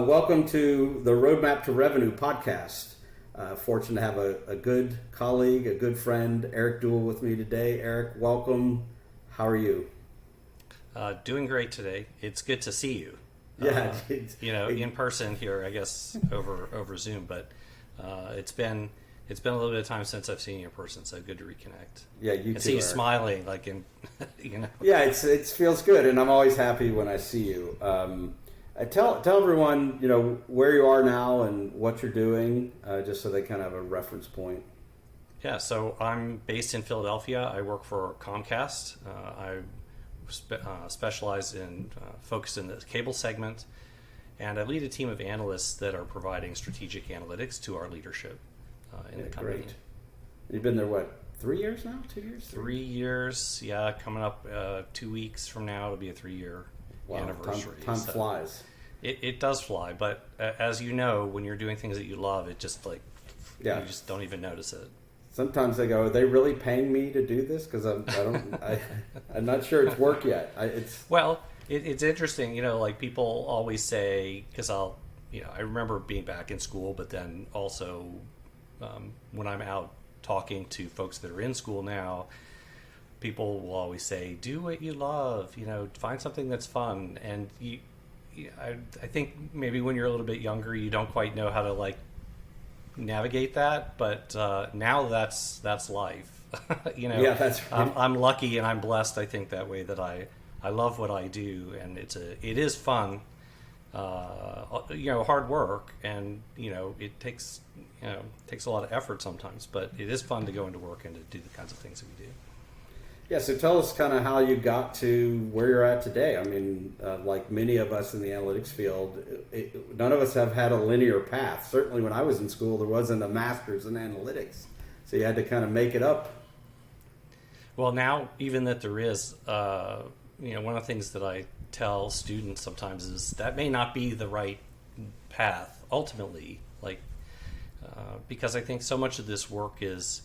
Welcome to the Roadmap to Revenue podcast. Fortunate to have a good colleague, a good friend, Eric Duell, with me today. Eric, welcome. How are you? Doing great today. It's good to see you. Yeah, in person here, I guess over Zoom, but it's been a little bit of time since I've seen you in person, so good to reconnect. Yeah, you and too. See you Eric. Smiling, like in, Yeah, it feels good, and I'm always happy when I see you. Tell everyone, where you are now and what you're doing, just so they kind of have a reference point. Yeah, so I'm based in Philadelphia. I work for Comcast. I specialize in focus in the cable segment, and I lead a team of analysts that are providing strategic analytics to our leadership in the company. Great. You've been there, what, 3 years now? 2 years? 3 years, yeah. Coming up 2 weeks from now, it'll be a 3-year anniversary. Time flies. It does fly, but as you know, when you're doing things that you love, it just you just don't even notice it. Sometimes they go, "Are they really paying me to do this?" Because I'm not sure it's work yet. It's interesting, like people always say, because I remember being back in school, but then also when I'm out talking to folks that are in school now, people will always say, "Do what you love, find something that's fun." And I think maybe when you're a little bit younger, you don't quite know how to navigate that, but now that's life. Yeah, that's right. I'm lucky and I'm blessed, I think, that way, that I love what I do, and it is fun. Hard work, and it takes a lot of effort sometimes, but it is fun to go into work and to do the kinds of things that we do. Yeah, so tell us kind of how you got to where you're at today. I mean, like many of us in the analytics field, none of us have had a linear path. Certainly when I was in school, there wasn't a master's in analytics. So you had to kind of make it up. Well, now, even that there is, one of the things that I tell students sometimes is that may not be the right path, ultimately, because I think so much of this work is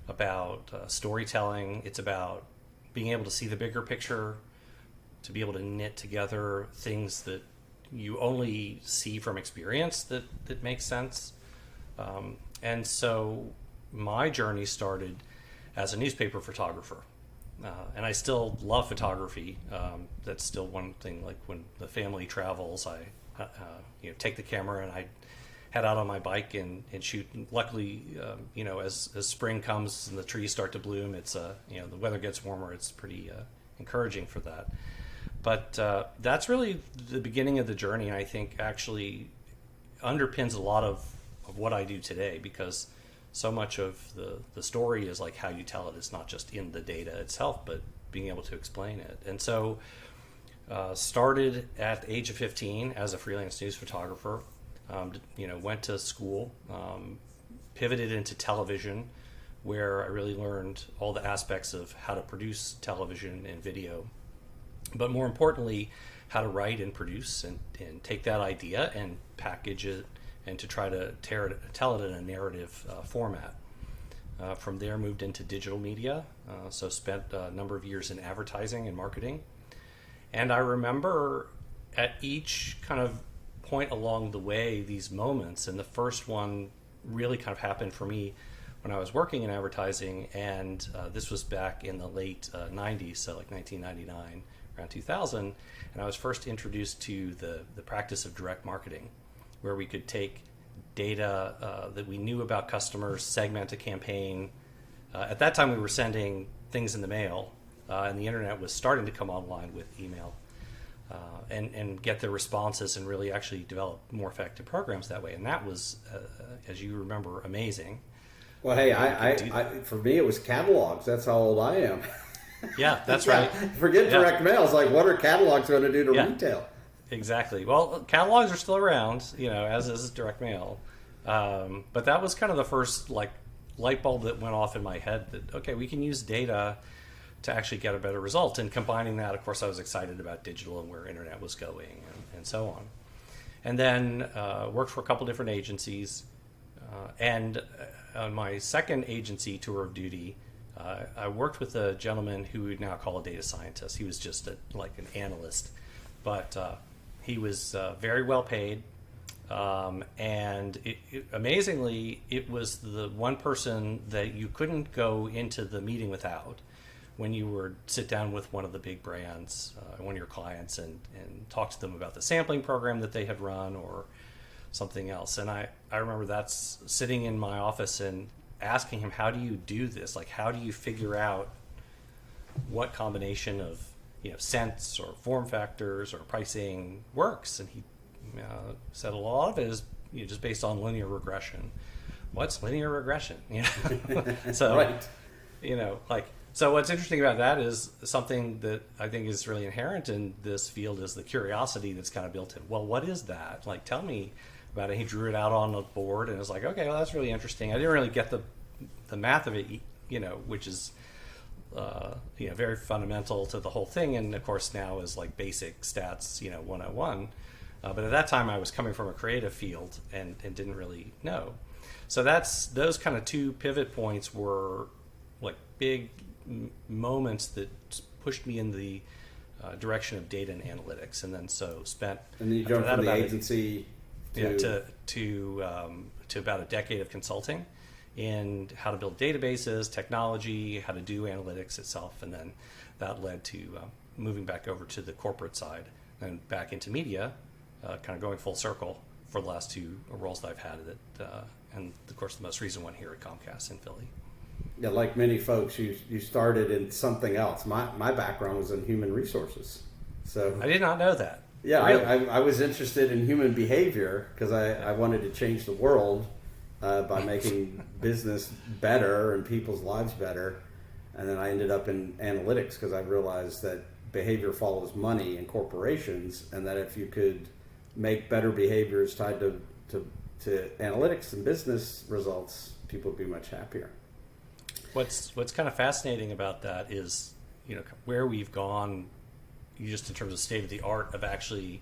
about storytelling. It's about being able to see the bigger picture, to be able to knit together things that you only see from experience that makes sense. And so my journey started as a newspaper photographer. And I still love photography. That's still one thing, like when the family travels, I take the camera and I head out on my bike and shoot. Luckily, as spring comes and the trees start to bloom, it's the weather gets warmer. It's pretty encouraging for that. But that's really the beginning of the journey, and I think actually underpins a lot of what I do today, because so much of the story is like how you tell it. It's not just in the data itself, but being able to explain it. And so started at the age of 15 as a freelance news photographer. Went to school, pivoted into television, where I really learned all the aspects of how to produce television and video, but more importantly, how to write and produce and take that idea and package it and to try to tell it in a narrative format. From there, moved into digital media, so spent a number of years in advertising and marketing. And I remember at each kind of point along the way, these moments, and the first one really kind of happened for me when I was working in advertising, and this was back in the late 90s, so like 1999, around 2000, and I was first introduced to the practice of direct marketing, where we could take data that we knew about customers, segment a campaign. At that time, we were sending things in the mail, and the internet was starting to come online with email. And get the responses and really actually develop more effective programs that way. And that was, as you remember, amazing. Well, hey, I for me, it was catalogs. That's how old I am. Yeah, that's right. Forget direct mail. It's like, what are catalogs going to do to retail? Exactly. Well, catalogs are still around, as is direct mail. But that was kind of the first light bulb that went off in my head that, okay, we can use data to actually get a better result. And combining that, of course, I was excited about digital and where internet was going and so on. And then worked for a couple different agencies. And on my second agency tour of duty, I worked with a gentleman who we'd now call a data scientist. He was just like an analyst, but he was very well paid, And amazingly, it was the one person that you couldn't go into the meeting without when you would sit down with one of the big brands, one of your clients, and talk to them about the sampling program that they had run or something else. And I remember that's sitting in my office and asking him, how do you do this? Like, how do you figure out what combination of scents or form factors or pricing works? And he said a lot of it is just based on linear regression. What's linear regression? So Right. So what's interesting about that is something that I think is really inherent in this field is the curiosity that's kind of built in. Well, what is that? Like, tell me about it. He drew it out on a board and was like, okay, well, that's really interesting. I didn't really get the math of it, which is very fundamental to the whole thing. And of course now is like basic stats, 101. But at that time I was coming from a creative field and didn't really know. So those kind of two pivot points were like big moments that pushed me in the direction of data and analytics. And then spent And then you jumped from the agency to about a decade of consulting in how to build databases, technology, how to do analytics itself. And then that led to moving back over to the corporate side and back into media, kind of going full circle for the last two roles that I've had at it. And of course, the most recent one here at Comcast in Philly. Yeah, like many folks, you started in something else. My background was in human resources. So I did not know that. Yeah, Really? I was interested in human behavior because I wanted to change the world by making business better and people's lives better. And then I ended up in analytics because I realized that behavior follows money in corporations, and that if you could make better behaviors tied to analytics and business results, people would be much happier. What's kind of fascinating about that is, where we've gone, just in terms of state of the art of actually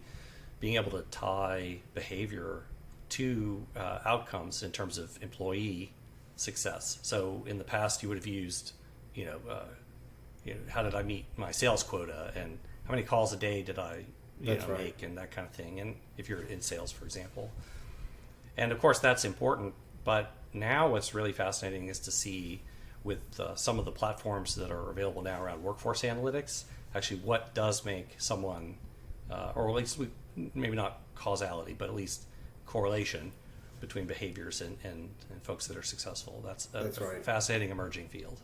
being able to tie behavior to outcomes in terms of employee success. So in the past, you would have used, how did I meet my sales quota, and how many calls a day did I make, and that kind of thing. And if you're in sales, for example, and of course that's important. But now what's really fascinating is to see with some of the platforms that are available now around workforce analytics, actually what does make someone, or at least maybe not causality, but at least correlation between behaviors and folks that are successful. That's right. Fascinating emerging field.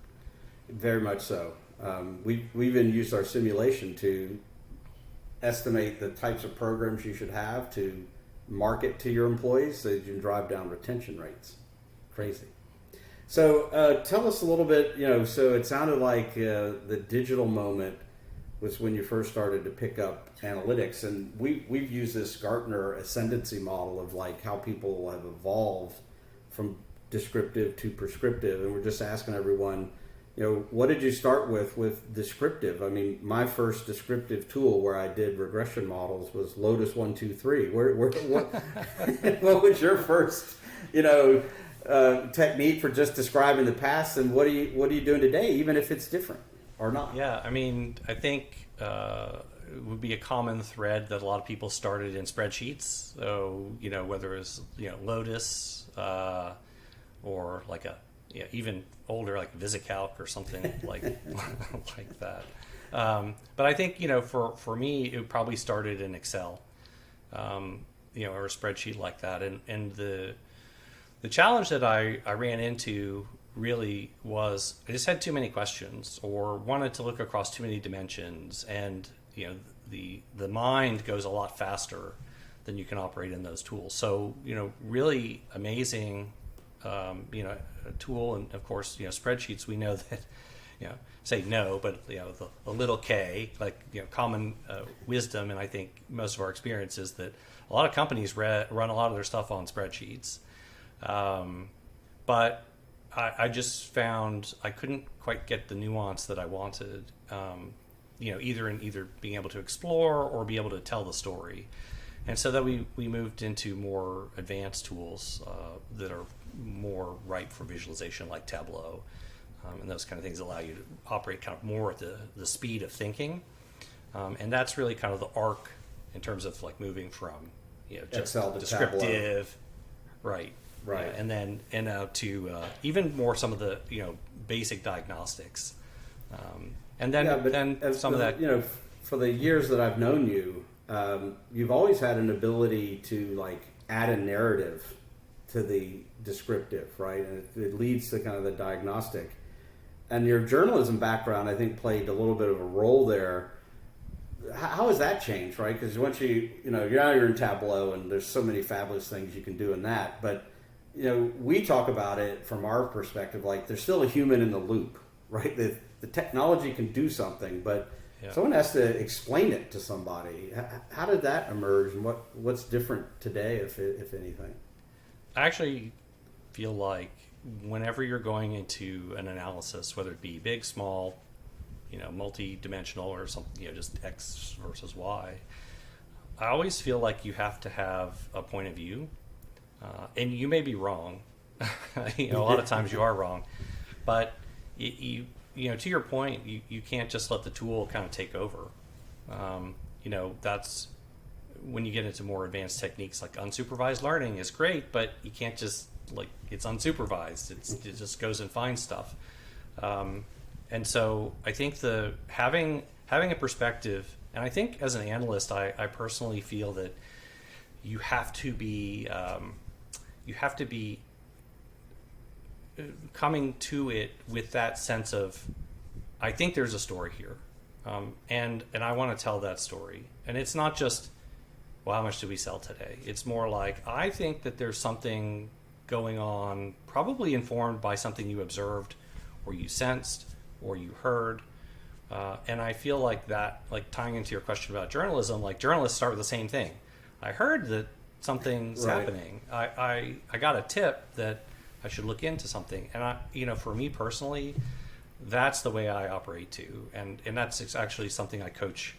Very much so. We even used our simulation to estimate the types of programs you should have to market to your employees so that you can drive down retention rates. Crazy. So tell us a little bit, so it sounded like the digital moment was when you first started to pick up analytics, and we've used this Gartner ascendancy model of like how people have evolved from descriptive to prescriptive, and we're just asking everyone, what did you start with descriptive? I mean, my first descriptive tool where I did regression models was Lotus 123. What was your first, technique for just describing the past, and what are you doing today, even if it's different or not? Yeah, I mean, I think it would be a common thread that a lot of people started in spreadsheets. So whether it's Lotus or like even older like VisiCalc or something like like that. But I think for me it probably started in Excel, or a spreadsheet like that, and the challenge that I ran into really was I just had too many questions or wanted to look across too many dimensions, and the mind goes a lot faster than you can operate in those tools. So really amazing a tool, and of course spreadsheets, we know that say no, but a little k, like common wisdom, and I think most of our experience is that a lot of companies run a lot of their stuff on spreadsheets. But I just found I couldn't quite get the nuance that I wanted, either being able to explore or be able to tell the story. And so that we moved into more advanced tools that are more ripe for visualization, like Tableau, and those kind of things allow you to operate kind of more at the speed of thinking. And that's really kind of the arc in terms of like moving from just Excel to descriptive, right? Right. And then to even more some of the basic diagnostics, and then some of that. For the years that I've known you, you've always had an ability to like add a narrative to the descriptive, right? And it leads to kind of the diagnostic. And your journalism background, I think, played a little bit of a role there. How has that changed, right? Because once you're in Tableau, and there's so many fabulous things you can do in that. But we talk about it from our perspective, like there's still a human in the loop, right? The technology can do something, but someone has to explain it to somebody. How did that emerge, and what's different today, if anything? I actually feel like whenever you're going into an analysis, whether it be big, small, multi-dimensional or something, just X versus Y, I always feel like you have to have a point of view, and you may be wrong. A lot of times you are wrong, but to your point, you can't just let the tool kind of take over. That's when you get into more advanced techniques, like unsupervised learning is great, but you can't just it's unsupervised. It just goes and finds stuff. And so I think having a perspective, and I think as an analyst, I personally feel that you have to be coming to it with that sense of, I think there's a story here, and I want to tell that story. And it's not just, well, how much do we sell today? It's more like, I think that there's something going on, probably informed by something you observed, or you sensed, or you heard. And I feel like that, tying into your question about journalism, journalists start with the same thing. I heard that something's happening. I got a tip that I should look into something. And for me personally, that's the way I operate too. And that's actually something I coach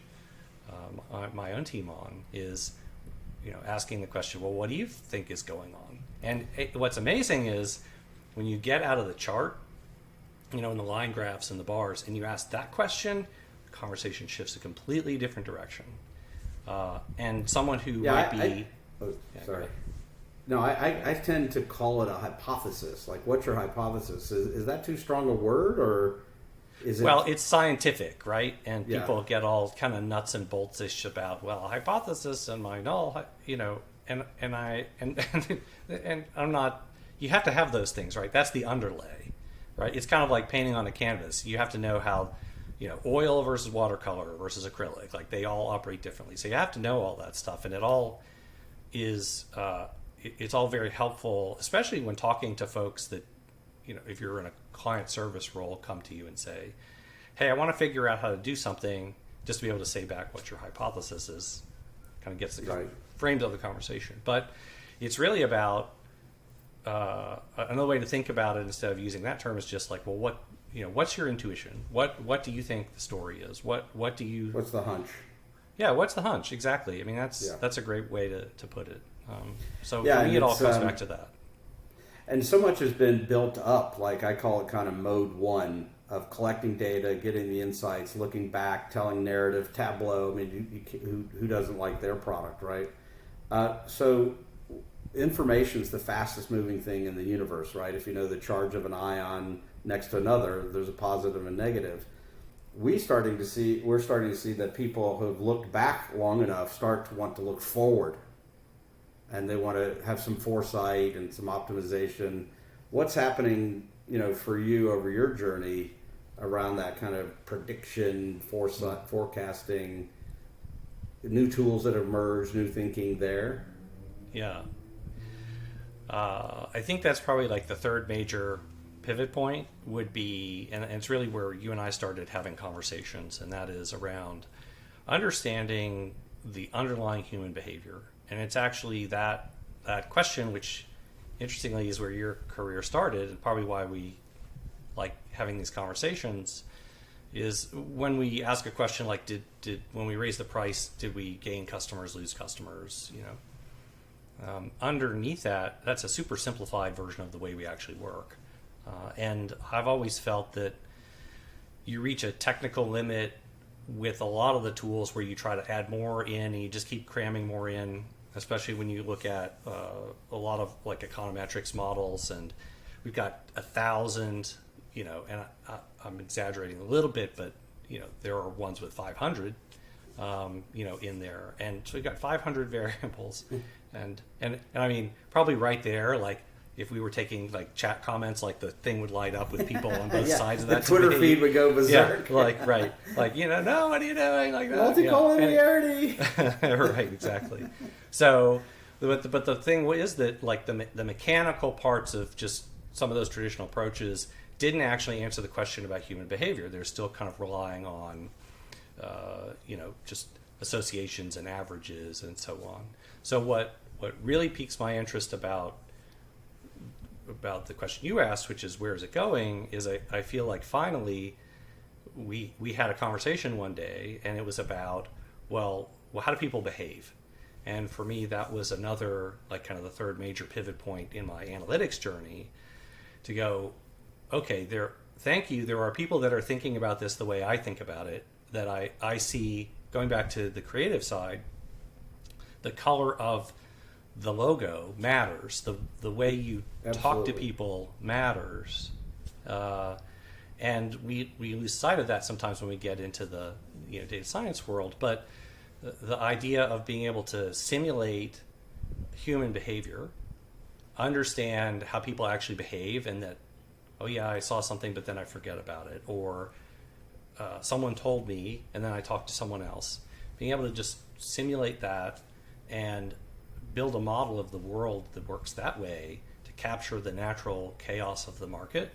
my own team on, is asking the question, well, what do you think is going on? And what's amazing is when you get out of the chart, in the line graphs and the bars, and you ask that question, the conversation shifts a completely different direction. And someone who might be... sorry. No, I tend to call it a hypothesis. Like, what's your hypothesis? Is that too strong a word, or is it... Well, it's scientific, right? And people get all kind of nuts and bolts-ish about, well, hypothesis and my null, and I'm not... You have to have those things, right? That's the underlay, right? It's kind of like painting on a canvas. You have to know how, oil versus watercolor versus acrylic, they all operate differently. So you have to know all that stuff, and it all is... it's all very helpful, especially when talking to folks that, if you're in a client service role, come to you and say, hey, I want to figure out how to do something, just to be able to say back what your hypothesis is, kind of gets the frames of the conversation. But it's really about, another way to think about it instead of using that term is just like, well, what's your intuition? What do you think the story is? What's the hunch? Yeah, what's the hunch? Exactly. I mean, that's a great way to put it. So for me, it all comes back to that. And so much has been built up, I call it kind of mode one of collecting data, getting the insights, looking back, telling narrative, Tableau. I mean, who doesn't like their product, right? So information is the fastest moving thing in the universe, right? If you know the charge of an ion next to another, there's a positive and negative. We're starting to see that people who have looked back long enough start to want to look forward. And they want to have some foresight and some optimization. What's happening, for you over your journey around that kind of prediction, foresight, forecasting, new tools that have emerged, new thinking there? Yeah. I think that's probably the third major pivot point would be, and it's really where you and I started having conversations, and that is around understanding the underlying human behavior. And it's actually that question, which interestingly is where your career started, and probably why we like having these conversations, is when we ask a question like, did when we raise the price, did we gain customers, lose customers? Underneath that's a super simplified version of the way we actually work. And I've always felt that you reach a technical limit with a lot of the tools where you try to add more in and you just keep cramming more in. especially when you look at a lot of like econometrics models, and we've got 1,000, and I'm exaggerating a little bit, but there are ones with 500, in there, and so we've got 500 variables, and I mean, probably right there, like if we were taking like chat comments, like the thing would light up with people on both sides of that. The Twitter feed would go berserk. Yeah, like no, what are you doing? Like that. Multicollinearity. Right, exactly. So, but the thing is that like the mechanical parts of just some of those traditional approaches didn't actually answer the question about human behavior. They're still kind of relying on, just associations and averages and so on. So what really piques my interest about the question you asked, which is where is it going, is I feel like finally we had a conversation one day, and it was about, well, how do people behave? And for me, that was another, like, kind of the third major pivot point in my analytics journey, to go, okay, there are people that are thinking about this the way I think about it, that I see, going back to the creative side, the color of the logo matters. The way you talk to people matters. And we lose sight of that sometimes when we get into the data science world. But the idea of being able to simulate human behavior, understand how people actually behave, and that, oh yeah, I saw something, but then I forget about it, or someone told me, and then I talked to someone else. Being able to just simulate that and build a model of the world that works that way to capture the natural chaos of the market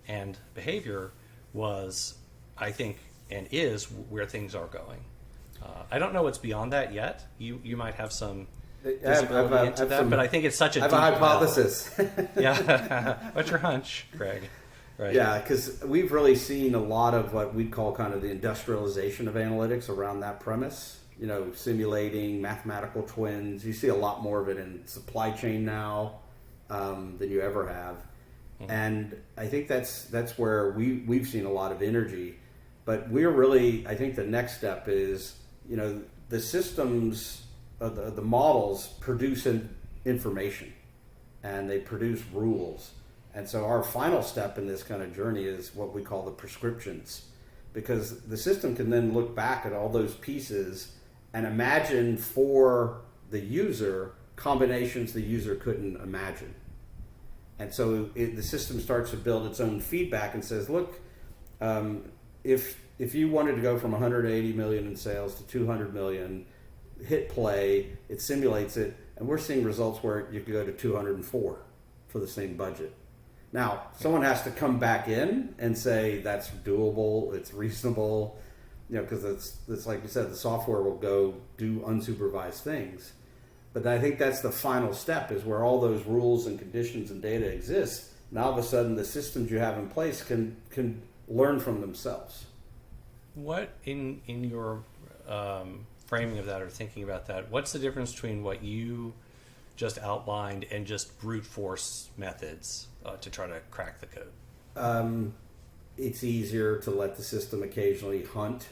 and behavior was, I think, and is where things are going. I don't know what's beyond that yet. You might have some visibility into that, but I think it's such a deep hypothesis. Yeah. What's your hunch, Greg? Right. Yeah, because we've really seen a lot of what we'd call kind of the industrialization of analytics around that premise. Simulating mathematical twins. You see a lot more of it in supply chain now than you ever have. Mm-hmm. And I think that's where we've seen a lot of energy. But we're really, I think the next step is, the systems, the models produce information, and they produce rules. And so our final step in this kind of journey is what we call the prescriptions, because the system can then look back at all those pieces and imagine for the user combinations the user couldn't imagine. And so the system starts to build its own feedback and says, look, if you wanted to go from 180 million in sales to 200 million, hit play, it simulates it, and we're seeing results where you could go to 204 for the same budget. Now, someone has to come back in and say that's doable, it's reasonable, because it's like you said, the software will go do unsupervised things. But I think that's the final step, is where all those rules and conditions and data exist. Now, all of a sudden, the systems you have in place can learn from themselves. What, in your framing of that or thinking about that, what's the difference between what you just outlined and just brute force methods to try to crack the code? It's easier to let the system occasionally hunt,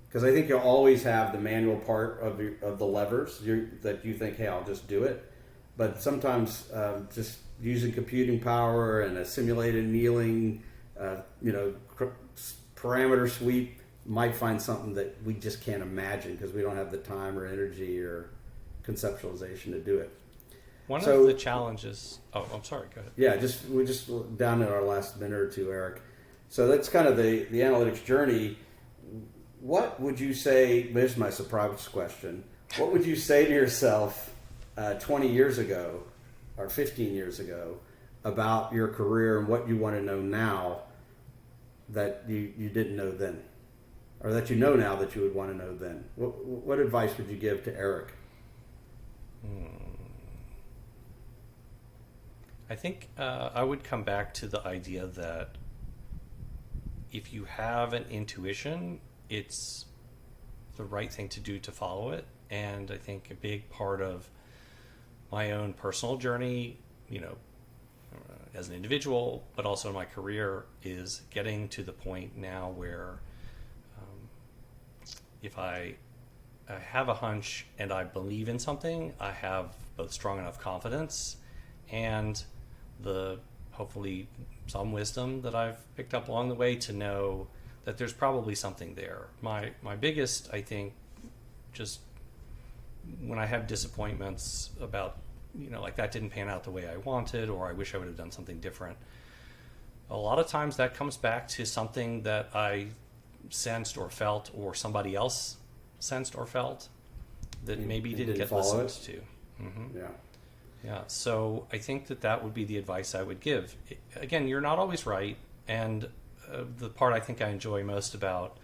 because I think you'll always have the manual part of the levers that you think, hey, I'll just do it. But sometimes just using computing power and a simulated annealing, parameter sweep might find something that we just can't imagine because we don't have the time or energy or conceptualization to do it. One of the challenges. Oh, I'm sorry. Go ahead. Yeah, we're just down in our last minute or two, Eric. So that's kind of the analytics journey. What would you say? Here's my surprise question. What would you say to yourself 20 years ago or 15 years ago about your career and what you want to know now that you didn't know then, or that you know now that you would want to know then? What advice would you give to Eric? I think I would come back to the idea that if you have an intuition, it's the right thing to do to follow it. And I think a big part of my own personal journey, as an individual, but also in my career, is getting to the point now where if I have a hunch and I believe in something, I have both strong enough confidence and the hopefully some wisdom that I've picked up along the way to know that there's probably something there. My biggest, I think, just when I have disappointments about, like that didn't pan out the way I wanted, or I wish I would have done something different. A lot of times that comes back to something that I sensed or felt, or somebody else sensed or felt that maybe didn't get listened to. Mm-hmm. Yeah. Yeah. So I think that would be the advice I would give. Again, you're not always right. And the part I think I enjoy most about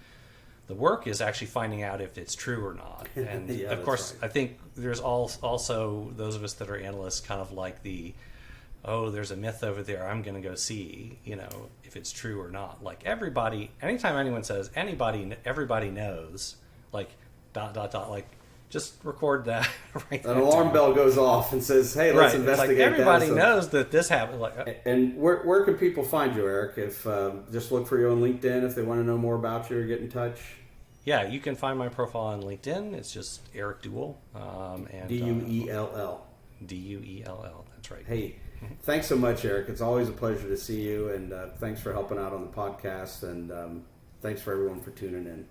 the work is actually finding out if it's true or not. And yeah, of course, right. I think there's also those of us that are analysts kind of like there's a myth over there, I'm going to go see, if it's true or not. Like everybody, anytime anyone says everybody knows, like ... like just record that. Right. An alarm bell goes off and says, "Hey, let's investigate." Like everybody that. knows that this happened. Like, and where can people find you, Eric? If just look for you on LinkedIn if they want to know more about you or get in touch. Yeah, you can find my profile on LinkedIn. It's just Eric Duell. And Duell. Duell. That's right. Hey, thanks so much, Eric. It's always a pleasure to see you, and thanks for helping out on the podcast, and thanks for everyone for tuning in.